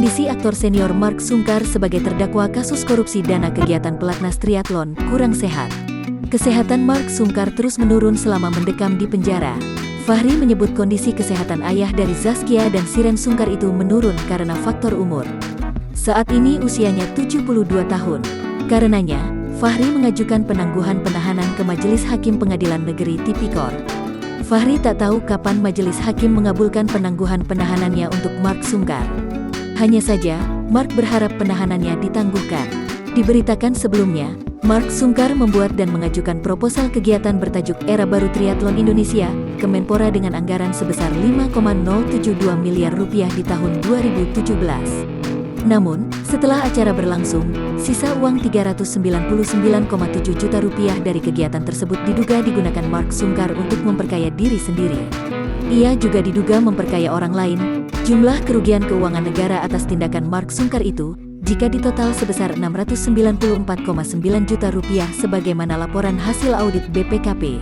kondisi aktor senior Mark Sungkar sebagai terdakwa kasus korupsi dana kegiatan pelatnas triathlon kurang sehat. Kesehatan Mark Sungkar terus menurun selama mendekam di penjara. Fahri menyebut kondisi kesehatan ayah dari Zaskia dan Shiren Sungkar itu menurun karena faktor umur. Saat ini usianya 72 tahun. Karenanya, Fahri mengajukan penangguhan penahanan ke Majelis Hakim Pengadilan Negeri Tipikor. Fahri tak tahu kapan Majelis Hakim mengabulkan penangguhan penahanannya untuk Mark Sungkar. Hanya saja, Mark berharap penahanannya ditangguhkan. Diberitakan sebelumnya, Mark Sungkar membuat dan mengajukan proposal kegiatan bertajuk Era Baru Triathlon Indonesia ke Menpora dengan anggaran sebesar 5,072 miliar rupiah di tahun 2017. Namun, setelah acara berlangsung, sisa uang 399,7 juta rupiah dari kegiatan tersebut diduga digunakan Mark Sungkar untuk memperkaya diri sendiri. Ia juga diduga memperkaya orang lain. Jumlah kerugian keuangan negara atas tindakan Mark Sungkar itu, jika ditotal sebesar 694,9 juta rupiah sebagaimana laporan hasil audit BPKP.